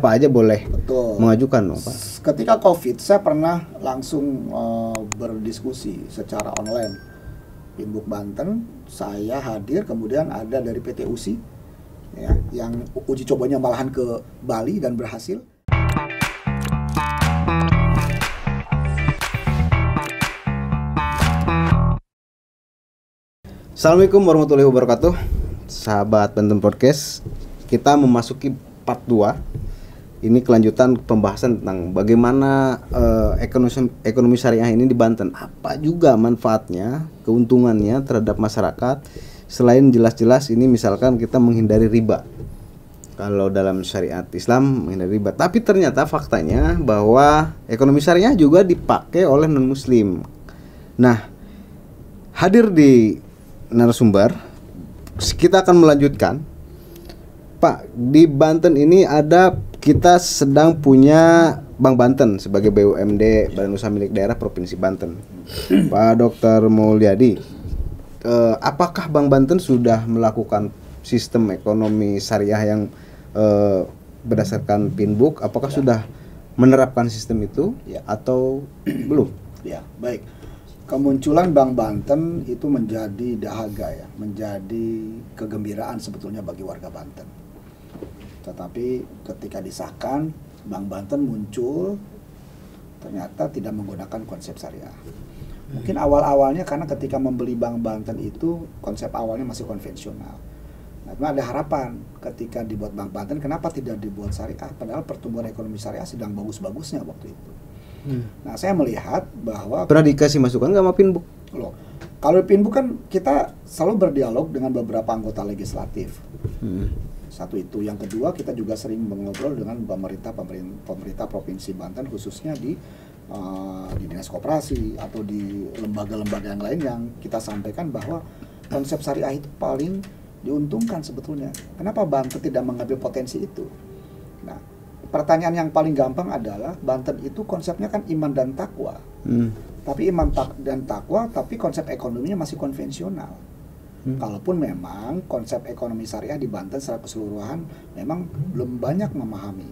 siapa aja boleh Betul. mengajukan dong, Pak. Ketika COVID, saya pernah langsung berdiskusi secara online. Pinbuk Banten, saya hadir, kemudian ada dari PT USI, ya, yang uji cobanya malahan ke Bali dan berhasil. Assalamualaikum warahmatullahi wabarakatuh, sahabat Banten Podcast. Kita memasuki part 2. Ini kelanjutan pembahasan tentang bagaimana ekonomi syariah ini di Banten. Apa juga manfaatnya, keuntungannya terhadap masyarakat. Selain jelas-jelas ini misalkan kita menghindari riba. Kalau dalam syariat Islam menghindari riba. Tapi ternyata faktanya bahwa ekonomi syariah juga dipakai oleh non-muslim. Nah, hadir di narasumber, kita akan melanjutkan. Pak, di Banten ini kita sedang punya Bank Banten sebagai BUMD, Badan Usaha Milik Daerah Provinsi Banten. Pak Dr. Mulyadi, apakah Bank Banten sudah melakukan sistem ekonomi syariah yang berdasarkan Pinbook? Apakah sudah menerapkan sistem itu atau belum? Ya, baik. Kemunculan Bank Banten itu menjadi dahaga, ya, menjadi kegembiraan sebetulnya bagi warga Banten. Tetapi ketika disahkan Bank Banten muncul, ternyata tidak menggunakan konsep syariah. Mungkin awal-awalnya karena ketika membeli Bank Banten itu konsep awalnya masih konvensional. Nah, ada harapan ketika dibuat Bank Banten, kenapa tidak dibuat syariah? Padahal pertumbuhan ekonomi syariah sedang bagus-bagusnya waktu itu. Nah, saya melihat bahwa pernah dikasih masukan nggak sama Pinbook? Loh, kalau Pinbook kan kita selalu berdialog dengan beberapa anggota legislatif. Satu itu, yang kedua kita juga sering mengobrol dengan pemerintah provinsi Banten, khususnya di dinas koperasi atau di lembaga-lembaga yang lain, yang kita sampaikan bahwa konsep syariah itu paling diuntungkan sebetulnya. Kenapa Banten tidak mengambil potensi itu? Nah, pertanyaan yang paling gampang adalah Banten itu konsepnya kan iman dan takwa. Tapi iman dan takwa, tapi konsep ekonominya masih konvensional. Kalaupun memang konsep ekonomi syariah di Banten secara keseluruhan memang belum banyak memahami.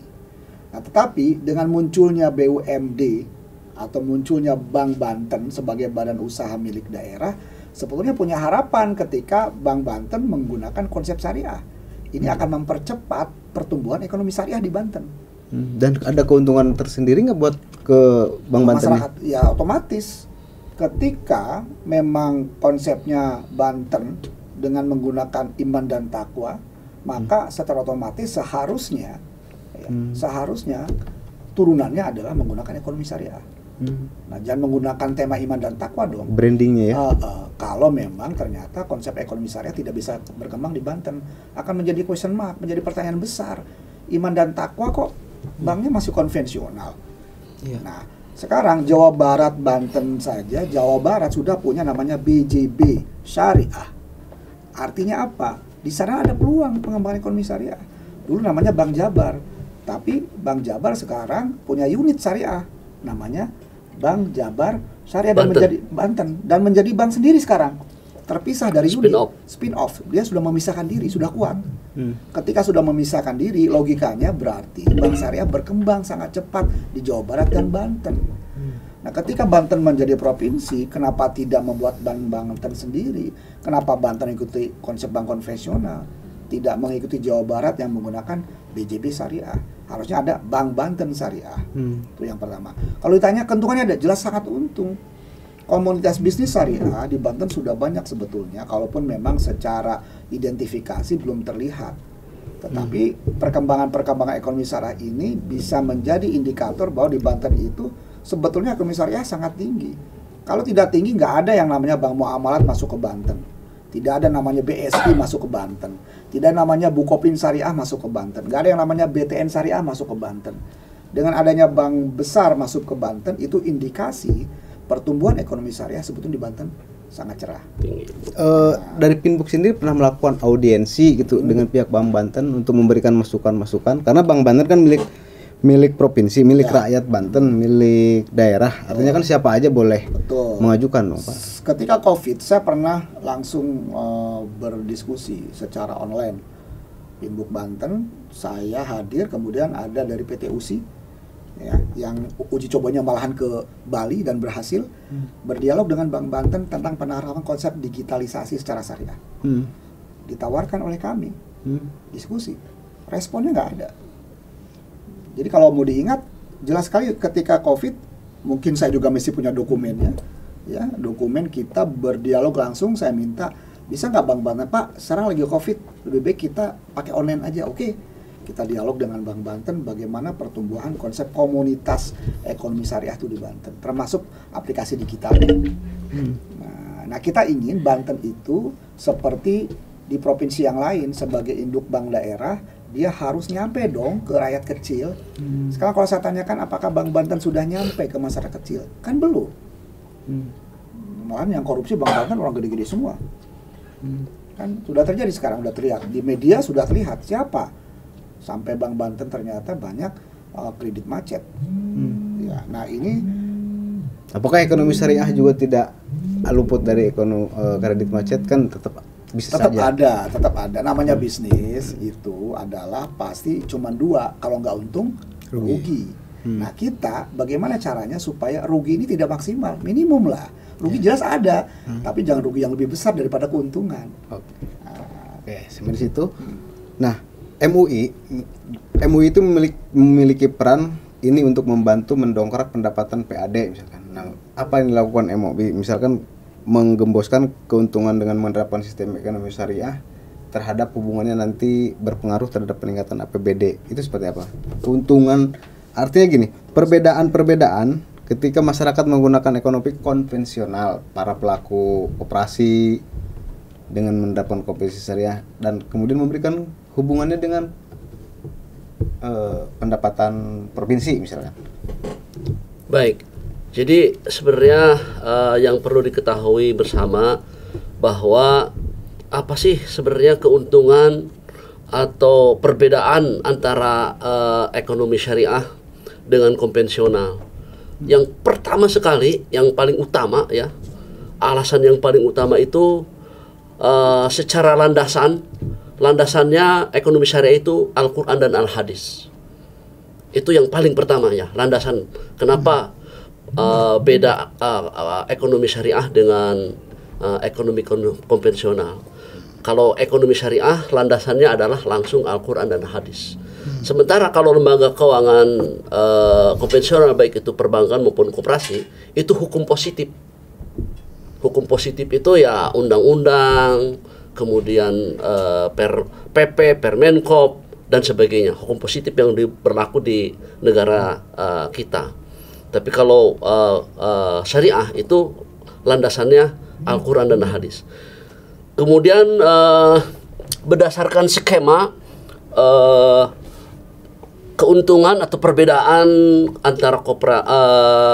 Nah, tetapi dengan munculnya BUMD atau munculnya Bank Banten sebagai badan usaha milik daerah, sebetulnya punya harapan ketika Bank Banten menggunakan konsep syariah. Ini akan mempercepat pertumbuhan ekonomi syariah di Banten. Dan ada keuntungan tersendiri nggak buat ke Bank Banten? Masyarakat, ya otomatis ketika memang konsepnya Banten dengan menggunakan iman dan takwa, maka secara otomatis seharusnya turunannya adalah menggunakan ekonomi syariah. Nah, jangan menggunakan tema iman dan takwa dong. Brandingnya ya. Kalau memang ternyata konsep ekonomi syariah tidak bisa berkembang di Banten, akan menjadi question mark, menjadi pertanyaan besar. Iman dan takwa kok banknya masih konvensional. Nah, sekarang Jawa Barat, Banten saja, Jawa Barat sudah punya namanya BJB Syariah. Artinya apa? Di sana ada peluang pengembangan ekonomi syariah. Dulu namanya Bank Jabar, tapi Bank Jabar sekarang punya unit syariah, namanya Bank Jabar Syariah dan menjadi Banten dan menjadi bank sendiri sekarang. Terpisah dari unit, spin off. Dia sudah memisahkan diri, sudah kuat. Ketika sudah memisahkan diri, logikanya berarti bank syariah berkembang sangat cepat di Jawa Barat dan Banten. Nah, ketika Banten menjadi provinsi, kenapa tidak membuat bank Banten sendiri? Kenapa Banten ikuti konsep bank konvensional, tidak mengikuti Jawa Barat yang menggunakan BJB Syariah? Harusnya ada Bank Banten Syariah. Itu yang pertama. Kalau ditanya keuntungannya, ada jelas sangat untung. Komunitas bisnis syariah di Banten sudah banyak sebetulnya, kalaupun memang secara identifikasi belum terlihat. Tetapi perkembangan ekonomi syariah ini bisa menjadi indikator bahwa di Banten itu sebetulnya ekonomi syariah sangat tinggi. Kalau tidak tinggi, nggak ada yang namanya Bank Muamalat masuk ke Banten. Tidak ada namanya BSI masuk ke Banten. Tidak ada namanya Bukopin Syariah masuk ke Banten. Nggak ada yang namanya BTN Syariah masuk ke Banten. Dengan adanya bank besar masuk ke Banten, itu indikasi pertumbuhan ekonomi syariah sebetulnya di Banten sangat cerah. Dari Pinbook sendiri pernah melakukan audiensi gitu dengan pihak Bank Banten untuk memberikan masukan-masukan, karena Bank Banten kan milik provinsi, milik rakyat Banten, milik daerah. Artinya kan siapa aja boleh mengajukan dong, Pak. Ketika COVID, saya pernah langsung berdiskusi secara online. Pinbuk Banten, saya hadir, kemudian ada dari PT USI ya, yang uji cobanya malahan ke Bali dan berhasil berdialog dengan Bank Banten tentang penerapan konsep digitalisasi secara syariah. Ditawarkan oleh kami, diskusi, responnya nggak ada. Jadi kalau mau diingat, jelas sekali ketika COVID, mungkin saya juga mesti punya dokumennya, ya, dokumen kita berdialog langsung. Saya minta, bisa nggak Bank Banten, Pak, sekarang lagi COVID, lebih baik kita pakai online aja. Oke, kita dialog dengan Bank Banten bagaimana pertumbuhan konsep komunitas ekonomi syariah itu di Banten, termasuk aplikasi digitalnya. Nah, kita ingin Banten itu seperti di provinsi yang lain, sebagai induk bank daerah, dia harus nyampe dong ke rakyat kecil. Sekarang kalau saya tanyakan apakah Bank Banten sudah nyampe ke masyarakat kecil, kan belum. Malahan yang korupsi Bank Banten orang gede-gede semua. Kan sudah terjadi sekarang, sudah terlihat di media, sudah terlihat siapa sampai Bank Banten ternyata banyak kredit macet. Ya, nah ini apakah ekonomi syariah juga tidak luput dari kredit macet? Kan tetap bisa saja. Tetap ada. Namanya bisnis itu adalah pasti cuma dua, kalau nggak untung rugi. Nah, kita bagaimana caranya supaya rugi ini tidak maksimal, minimum lah. Rugi jelas ada, tapi jangan rugi yang lebih besar daripada keuntungan. Oke, sampai di situ. Nah, MUI itu memiliki peran ini untuk membantu mendongkrak pendapatan PAD misalkan. Nah, apa yang dilakukan MUI? Misalkan menggemboskan keuntungan dengan menerapkan sistem ekonomi syariah terhadap hubungannya nanti berpengaruh terhadap peningkatan APBD. Itu seperti apa? Keuntungan, artinya gini, perbedaan ketika masyarakat menggunakan ekonomi konvensional, para pelaku koperasi dengan menerapkan koperasi syariah dan kemudian memberikan hubungannya dengan pendapatan provinsi misalnya. Baik, jadi sebenarnya yang perlu diketahui bersama bahwa apa sih sebenarnya keuntungan atau perbedaan antara ekonomi syariah dengan konvensional. Yang pertama sekali, yang paling utama ya, alasan yang paling utama itu secara landasannya ekonomi syariah itu Al-Quran dan Al-Hadis. Itu yang paling pertama ya, landasan. Kenapa beda ekonomi syariah dengan ekonomi konvensional? Kalau ekonomi syariah landasannya adalah langsung Al-Quran dan Hadis. Sementara kalau lembaga keuangan konvensional, baik itu perbankan maupun koperasi, itu hukum positif. Hukum positif itu ya undang-undang, kemudian PP, Permenkop, dan sebagainya. Hukum positif yang berlaku di negara kita. Tapi kalau syariah itu landasannya Al-Quran dan Hadis. Kemudian berdasarkan skema keuntungan atau perbedaan antara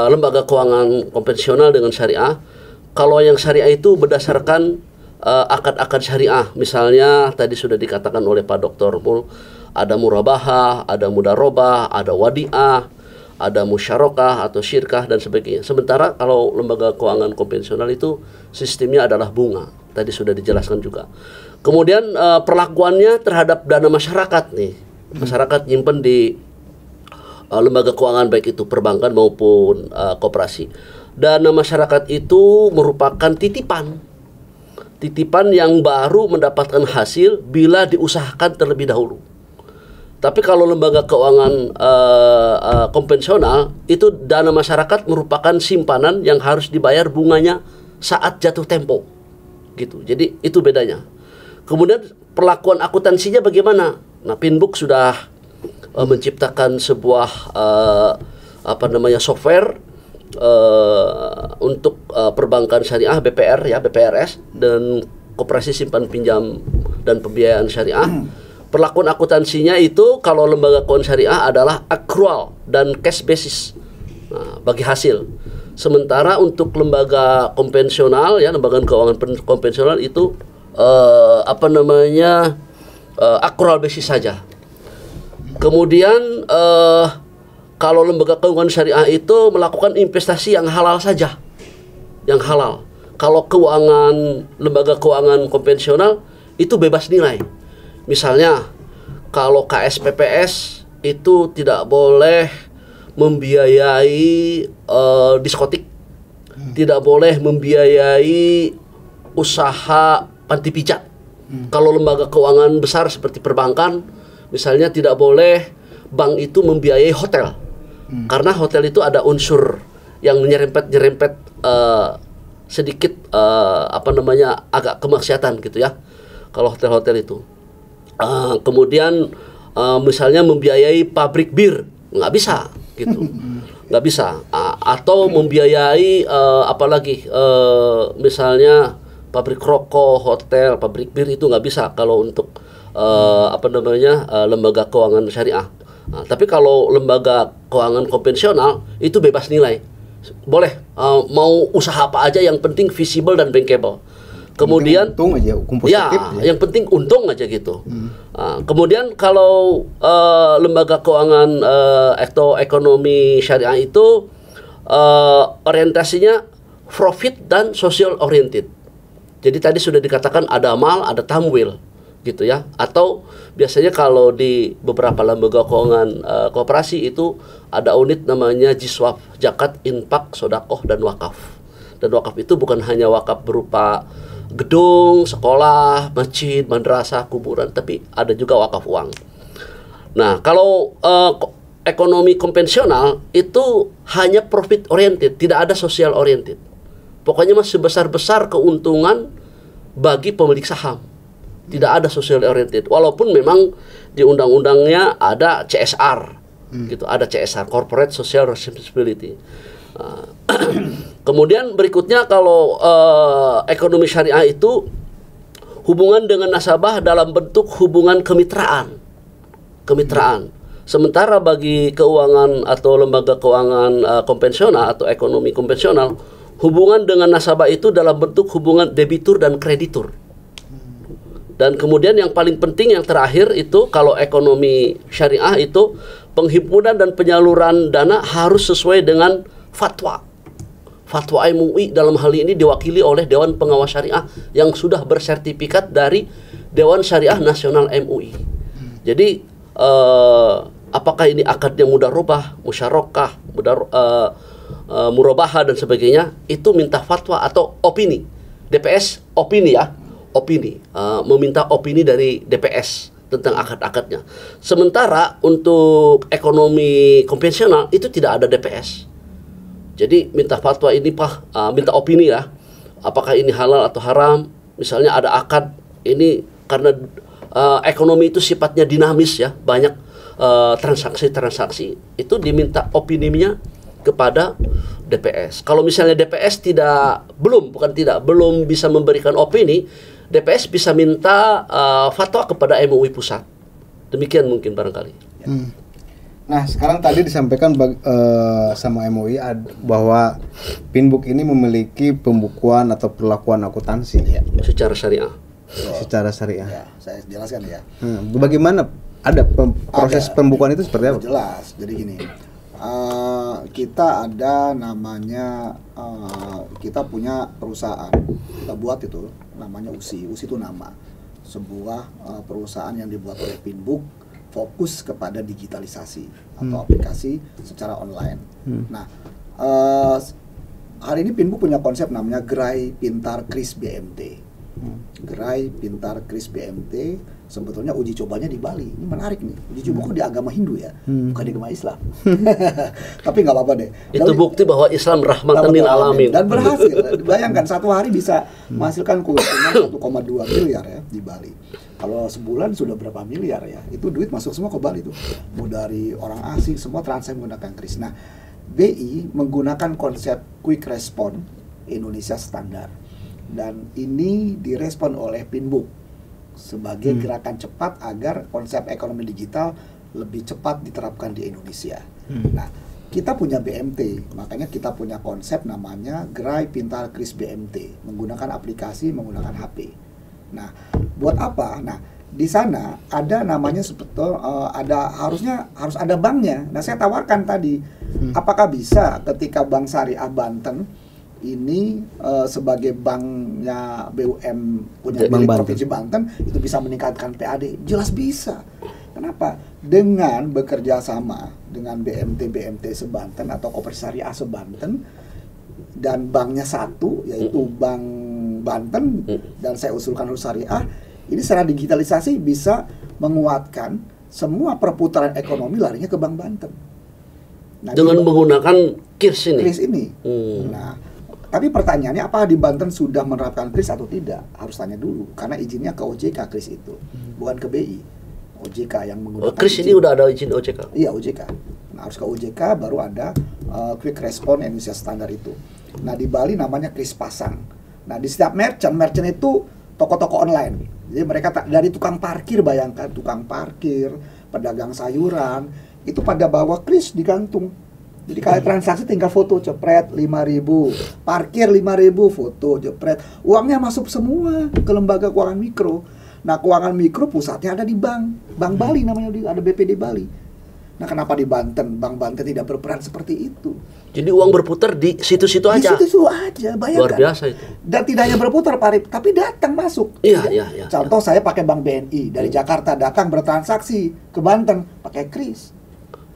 lembaga keuangan konvensional dengan syariah. Kalau yang syariah itu berdasarkan akad-akad syariah. Misalnya tadi sudah dikatakan oleh Pak Dr. Mul, ada murabahah, ada mudarobah, ada wadiah, ada musyarakah atau syirkah dan sebagainya. Sementara kalau lembaga keuangan konvensional itu sistemnya adalah bunga. Tadi sudah dijelaskan juga. Kemudian perlakuannya terhadap dana masyarakat nih. Masyarakat nyimpen di lembaga keuangan baik itu perbankan maupun koperasi. Dana masyarakat itu merupakan titipan yang baru mendapatkan hasil bila diusahakan terlebih dahulu. Tapi kalau lembaga keuangan konvensional itu dana masyarakat merupakan simpanan yang harus dibayar bunganya saat jatuh tempo, gitu. Jadi itu bedanya. Kemudian perlakuan akuntansinya bagaimana? Nah, Pinbuk sudah menciptakan sebuah software untuk perbankan syariah BPR ya, BPRS dan koperasi simpan pinjam dan pembiayaan syariah. Perlakuan akuntansinya itu kalau lembaga keuangan syariah adalah accrual dan cash basis, nah, bagi hasil. Sementara untuk lembaga konvensional ya, lembaga keuangan konvensional itu accrual basis saja. Kemudian kalau lembaga keuangan syariah itu melakukan investasi yang halal saja, yang halal. Kalau lembaga keuangan konvensional itu bebas nilai. Misalnya kalau KSPPS itu tidak boleh membiayai diskotik, tidak boleh membiayai usaha panti pijat. Kalau lembaga keuangan besar seperti perbankan, misalnya tidak boleh bank itu membiayai hotel, karena hotel itu ada unsur yang nyerempet sedikit agak kemaksiatan gitu ya. Kalau hotel-hotel itu, kemudian misalnya membiayai pabrik bir, nggak bisa gitu, nggak bisa. Atau membiayai misalnya pabrik rokok, hotel, pabrik bir, itu nggak bisa kalau untuk lembaga keuangan syariah. Tapi kalau lembaga keuangan konvensional itu bebas nilai, boleh mau usaha apa aja, yang penting visible dan bankable. Kemudian untung aja, yang penting untung aja gitu. Kemudian kalau lembaga keuangan atau ekonomi syariah itu orientasinya profit dan social oriented. Jadi tadi sudah dikatakan ada amal, ada tamwil gitu ya. Atau biasanya kalau di beberapa lembaga keuangan koperasi itu ada unit namanya jiswaf, zakat, infak, sodakoh, dan wakaf. Dan wakaf itu bukan hanya wakaf berupa gedung, sekolah, masjid, madrasah, kuburan, tapi ada juga wakaf uang. Nah, kalau ekonomi konvensional itu hanya profit oriented, tidak ada social oriented. Pokoknya masih sebesar-besar keuntungan bagi pemilik saham. Tidak ada social oriented. Walaupun memang di undang-undangnya ada CSR, gitu, ada CSR, Corporate Social Responsibility. Kemudian berikutnya kalau ekonomi syariah itu hubungan dengan nasabah dalam bentuk hubungan kemitraan. Sementara bagi keuangan atau lembaga keuangan konvensional atau ekonomi konvensional, hubungan dengan nasabah itu dalam bentuk hubungan debitur dan kreditur. Dan kemudian yang paling penting, yang terakhir itu kalau ekonomi syariah itu penghimpunan dan penyaluran dana harus sesuai dengan fatwa. Fatwa MUI dalam hal ini diwakili oleh Dewan Pengawas Syariah yang sudah bersertifikat dari Dewan Syariah Nasional MUI. Jadi apakah ini akadnya mudarobah, musyarakah, murabahah dan sebagainya, itu minta fatwa atau opini. DPS opini ya, meminta opini dari DPS tentang akad-akadnya. Sementara untuk ekonomi konvensional itu tidak ada DPS. Jadi minta fatwa ini minta opini ya, apakah ini halal atau haram. Misalnya ada akad ini, karena ekonomi itu sifatnya dinamis ya, banyak transaksi-transaksi, itu diminta opininya kepada DPS. Kalau misalnya DPS belum bisa memberikan opini, DPS bisa minta fatwa kepada MUI pusat. Demikian mungkin barangkali. Nah, sekarang tadi disampaikan sama MUI bahwa Pinbook ini memiliki pembukuan atau perlakuan akuntansi secara syariah. Secara syariah. Ya, saya jelaskan ya. Bagaimana ada proses pembukuan itu seperti apa? Jelas. Jadi gini, kita ada namanya, kita punya perusahaan, kita buat itu namanya USI. USI itu nama sebuah perusahaan yang dibuat oleh Pinbook, fokus kepada digitalisasi atau aplikasi secara online. Nah, hari ini Pinbook punya konsep namanya Gerai Pintar Kris BMT. Gerai Pintar Kris BMT sebetulnya uji cobanya di Bali. Ini menarik nih. Uji coba kok di agama Hindu ya, bukan di agama Islam. Tapi nggak apa-apa deh. Itu bukti bahwa Islam rahmatan lil alamin. Dan berhasil. Bayangkan satu hari bisa menghasilkan keuntungan 1,2 miliar ya di Bali. Kalau sebulan sudah berapa miliar ya? Itu duit masuk semua ke Bali tuh. Mau dari orang asing, semua transaksi menggunakan kris. Nah, BI menggunakan konsep quick response Indonesia standar. Dan ini direspon oleh Pinbook sebagai gerakan cepat agar konsep ekonomi digital lebih cepat diterapkan di Indonesia. Nah, kita punya BMT, makanya kita punya konsep namanya Gerai Pintar Kris BMT, menggunakan aplikasi, menggunakan HP. Nah, buat apa? Nah, di sana ada namanya harus ada banknya. Nah, saya tawarkan tadi, apakah bisa ketika Bank Syariah Banten ini sebagai banknya BUM punya milik Provinsi Banten itu bisa meningkatkan PAD? Jelas bisa. Kenapa? Dengan bekerja sama dengan BMT sebanten atau Koperasi Syariah sebanten dan banknya satu, yaitu Bank Banten, dan saya usulkan harus syariah, ini secara digitalisasi bisa menguatkan semua perputaran ekonomi larinya ke Bank Banten. Nah, dengan menggunakan KRIS ini. KRIS ini. Nah, tapi pertanyaannya apakah di Banten sudah menerapkan KRIS atau tidak? Harus tanya dulu, karena izinnya ke OJK KRIS itu, bukan ke BI. OJK yang menggunakan KRIS ini udah ada izin OJK? Iya, OJK. Nah, harus ke OJK baru ada Quick Response Indonesia Standard itu. Nah, di Bali namanya KRIS Pasang. Nah, di setiap merchant itu toko-toko online. Jadi mereka dari tukang parkir, bayangkan, tukang parkir, pedagang sayuran, itu pada bawa KRIS digantung. Jadi kalau transaksi tinggal foto, cepret 5.000, parkir 5.000, foto, cepret. Uangnya masuk semua ke lembaga keuangan mikro. Nah, keuangan mikro pusatnya ada di Bank Bali namanya, ada BPD Bali. Nah, kenapa di Banten, Bank Banten tidak berperan seperti itu? Jadi uang berputar di situ-situ aja? Di situ-situ aja, bayangkan. Luar biasa itu. Dan tidak hanya berputar, Pak Arif, tapi datang masuk. Iya. Contoh saya pakai Bank BNI, dari Jakarta datang bertransaksi ke Banten, pakai KRIS.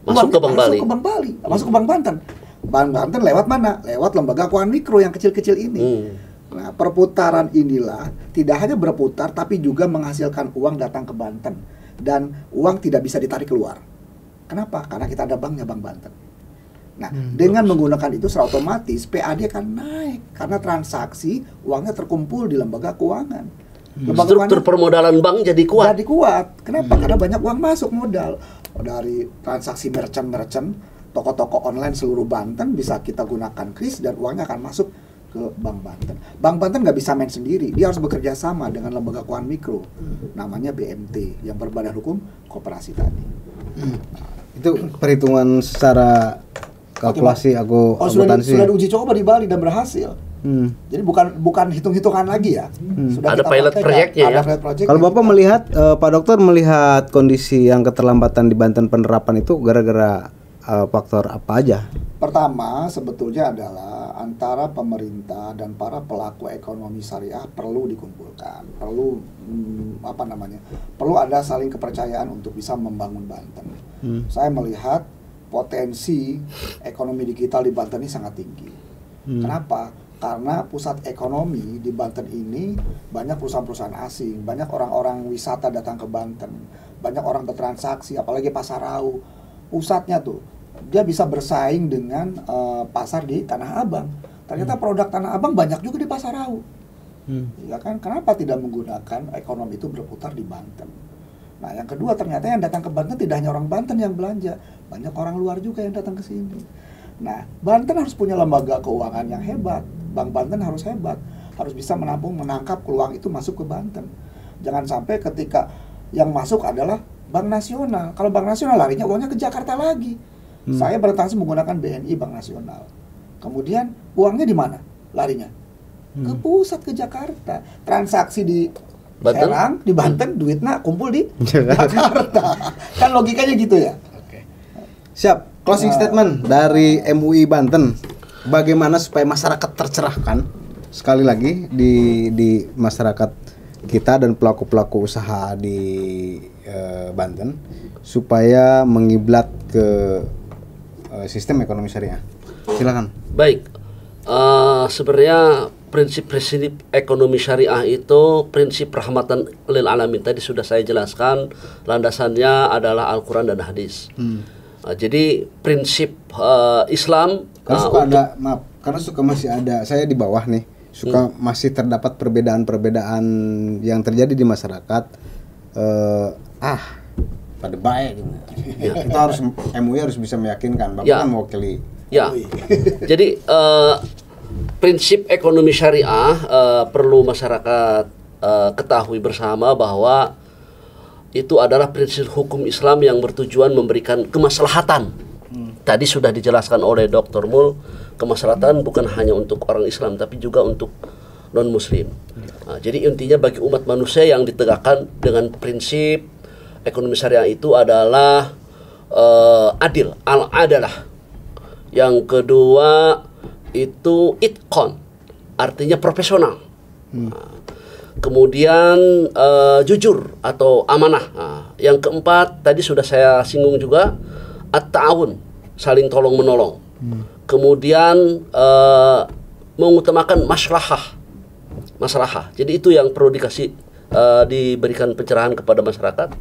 Masuk ke Bank Bali. Masuk ke Bank Bali, masuk ke Bank Banten. Bank Banten lewat mana? Lewat lembaga keuangan mikro yang kecil-kecil ini. Nah, perputaran inilah tidak hanya berputar, tapi juga menghasilkan uang datang ke Banten. Dan uang tidak bisa ditarik keluar. Kenapa? Karena kita ada banknya, Bank Banten. Nah, dengan menggunakan itu secara otomatis PAD akan naik. Karena transaksi, uangnya terkumpul di lembaga keuangan. Struktur permodalan bank jadi kuat. Jadi kuat. Kenapa? Karena banyak uang masuk modal. Dari transaksi merchant, toko-toko online seluruh Banten bisa kita gunakan KRIS dan uangnya akan masuk ke Bank Banten. Bank Banten nggak bisa main sendiri, dia harus bekerja sama dengan lembaga keuangan mikro, namanya BMT, yang berbadan hukum koperasi tadi. Itu perhitungan secara kalkulasi sudah diuji coba di Bali dan berhasil. Jadi bukan hitung-hitungan lagi ya. Sudah ada pilot proyeknya ya. Kalau Bapak melihat, Pak Dokter melihat kondisi yang keterlambatan di Banten penerapan itu gara-gara faktor apa aja? Pertama, sebetulnya adalah antara pemerintah dan para pelaku ekonomi syariah perlu dikumpulkan, perlu perlu ada saling kepercayaan untuk bisa membangun Banten. Saya melihat potensi ekonomi digital di Banten ini sangat tinggi. Kenapa? Karena pusat ekonomi di Banten ini banyak perusahaan-perusahaan asing, banyak orang-orang wisata datang ke Banten, banyak orang bertransaksi, apalagi Pasarau. Pusatnya tuh, dia bisa bersaing dengan pasar di Tanah Abang. Ternyata produk Tanah Abang banyak juga di Pasarau. Ya kan? Kenapa tidak menggunakan ekonomi itu berputar di Banten? Nah, yang kedua, ternyata yang datang ke Banten tidak hanya orang Banten yang belanja, banyak orang luar juga yang datang ke sini. Nah, Banten harus punya lembaga keuangan yang hebat. Bank Banten harus hebat, harus bisa menangkap uang itu masuk ke Banten. Jangan sampai ketika yang masuk adalah Bank Nasional. Kalau Bank Nasional larinya uangnya ke Jakarta lagi. Saya bertransaksi menggunakan BNI Bank Nasional. Kemudian uangnya di mana larinya? Ke pusat, ke Jakarta. Transaksi di Serang, di Banten, duitnya kumpul di Jakarta. Kan logikanya gitu ya. Oke. Siap. Closing statement dari MUI Banten. Bagaimana supaya masyarakat tercerahkan, sekali lagi di masyarakat kita dan pelaku-pelaku usaha di Banten, supaya mengiblat ke sistem ekonomi syariah. Silakan. Baik, sebenarnya prinsip-prinsip ekonomi syariah itu prinsip rahmatan lil alamin. Tadi sudah saya jelaskan, landasannya adalah Al-Quran dan hadis. Jadi prinsip Islam karena suka masih ada, saya di bawah nih, suka masih terdapat perbedaan-perbedaan yang terjadi di masyarakat. Pada baik gitu. Kita harus, MUI harus bisa meyakinkan, Bapak kan mewakili. Ya. Jadi prinsip ekonomi syariah perlu masyarakat ketahui bersama bahwa itu adalah prinsip hukum Islam yang bertujuan memberikan kemaslahatan. Tadi sudah dijelaskan oleh Dr. Mul, kemaslahatan bukan hanya untuk orang Islam tapi juga untuk non-Muslim. Nah, jadi intinya bagi umat manusia yang ditegakkan dengan prinsip ekonomi syariah itu adalah adil, al-adalah. Yang kedua itu itqan, artinya profesional. Nah, kemudian jujur atau amanah. Nah, yang keempat tadi sudah saya singgung juga, at-ta'awun, saling tolong menolong. Kemudian mengutamakan maslahah. Jadi itu yang perlu diberikan pencerahan kepada masyarakat.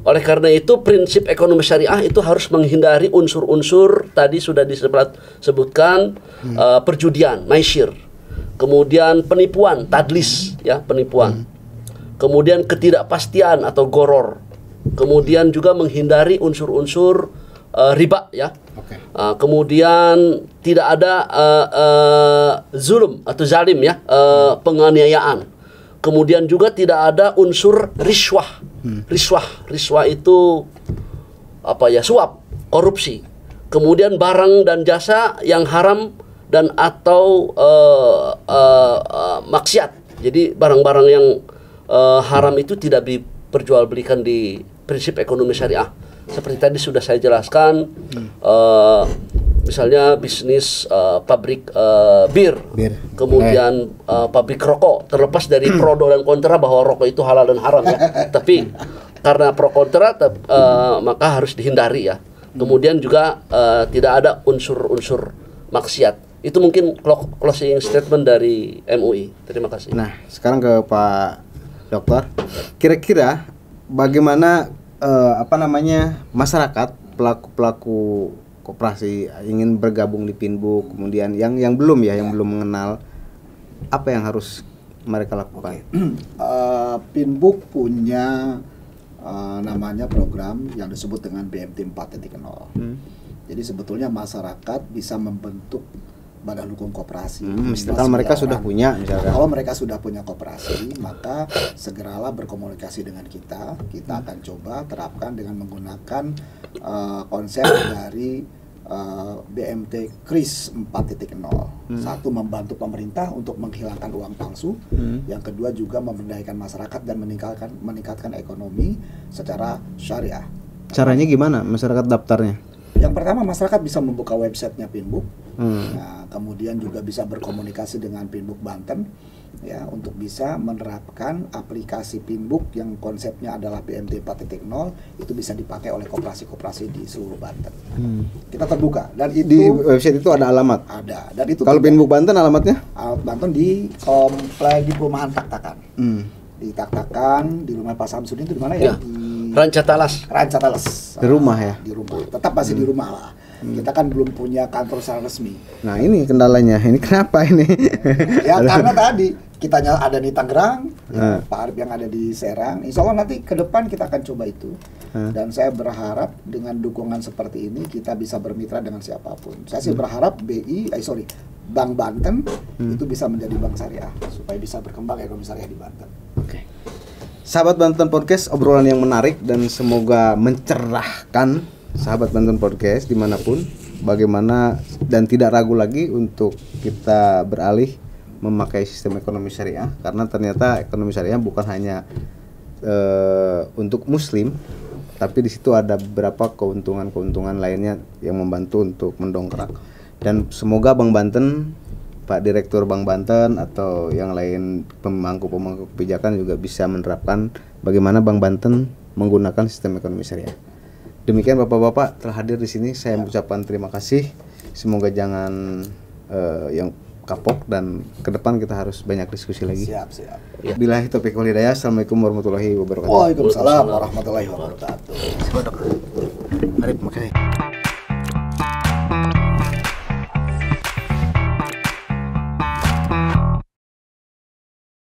Oleh karena itu prinsip ekonomi syariah itu harus menghindari unsur-unsur tadi sudah disebutkan, perjudian, maisir, kemudian penipuan, tadlis, ya, penipuan, kemudian ketidakpastian atau goror, kemudian juga menghindari unsur-unsur riba, ya. Kemudian tidak ada zulm atau zalim, ya, penganiayaan. Kemudian juga tidak ada unsur riswah. Riswah itu apa ya? Suap, korupsi. Kemudian barang dan jasa yang haram dan atau maksiat. Jadi barang-barang yang haram itu tidak diperjualbelikan di prinsip ekonomi syariah. Seperti tadi sudah saya jelaskan, misalnya bisnis pabrik bir, kemudian pabrik rokok, terlepas dari pro dan kontra bahwa rokok itu halal dan haram, ya. Tapi karena pro kontra maka harus dihindari, ya. Kemudian juga tidak ada unsur-unsur maksiat. Itu mungkin closing statement dari MUI. Terima kasih. Nah, sekarang ke Pak Dokter. Kira-kira bagaimana masyarakat, pelaku koperasi ingin bergabung di Pinbook, kemudian yang belum, ya, yang belum mengenal, apa yang harus mereka lakukan? Pinbook punya namanya program yang disebut dengan BMT 4.0. Jadi sebetulnya masyarakat bisa membentuk badan hukum koperasi. Misalkan mereka sudah punya, misalkan. Kalau mereka sudah punya koperasi, maka segeralah berkomunikasi dengan kita. Kita akan coba terapkan dengan menggunakan konsep dari BMT KRIS 4.0. Satu, membantu pemerintah untuk menghilangkan uang palsu. Yang kedua juga memberdayakan masyarakat dan meningkatkan ekonomi secara syariah. Caranya gimana masyarakat daftarnya? Yang pertama, masyarakat bisa membuka websitenya Pinbook. Nah, kemudian juga bisa berkomunikasi dengan Pinbook Banten, ya, untuk bisa menerapkan aplikasi Pinbook yang konsepnya adalah BMT 4.0. Itu bisa dipakai oleh koperasi-koperasi di seluruh Banten. Kita terbuka, dan itu di website itu ada alamat. Ada, dan itu kalau Pinbook Banten alamatnya? Banten di komplek di perumahan Taktakan. Di Taktakan, di rumah Pak Samsudin, itu di mana, ya? Di Rancatalas. Rancatalas. Di rumah, ya? Di rumah. Tetap masih di rumah lah. Kita kan belum punya kantor secara resmi. Nah, ini kendalanya. Ini kenapa ini? Ya, karena tadi kitanya ada di Tangerang, ya, Pak Arif yang ada di Serang. Insya Allah nanti ke depan kita akan coba itu. Dan saya berharap dengan dukungan seperti ini kita bisa bermitra dengan siapapun. Saya sih berharap Bank Banten itu bisa menjadi bank syariah supaya bisa berkembang ekonomi syariah di Banten. Oke. Sahabat Banten Podcast, obrolan yang menarik dan semoga mencerahkan sahabat Banten Podcast dimanapun, bagaimana dan tidak ragu lagi untuk kita beralih memakai sistem ekonomi syariah, karena ternyata ekonomi syariah bukan hanya untuk muslim, tapi di situ ada beberapa keuntungan-keuntungan lainnya yang membantu untuk mendongkrak. Dan semoga Bank Banten, Pak Direktur Bank Banten atau yang lain pemangku kebijakan juga bisa menerapkan bagaimana Bank Banten menggunakan sistem ekonomi syariah. Demikian Bapak-bapak telah hadir di sini. Saya mengucapkan terima kasih. Semoga jangan yang kapok, dan ke depan kita harus banyak diskusi lagi. Siap. Billahi taufiq wal hidayah. Assalamualaikum warahmatullahi wabarakatuh. Waalaikumsalam warahmatullahi wabarakatuh. Mari, makasih.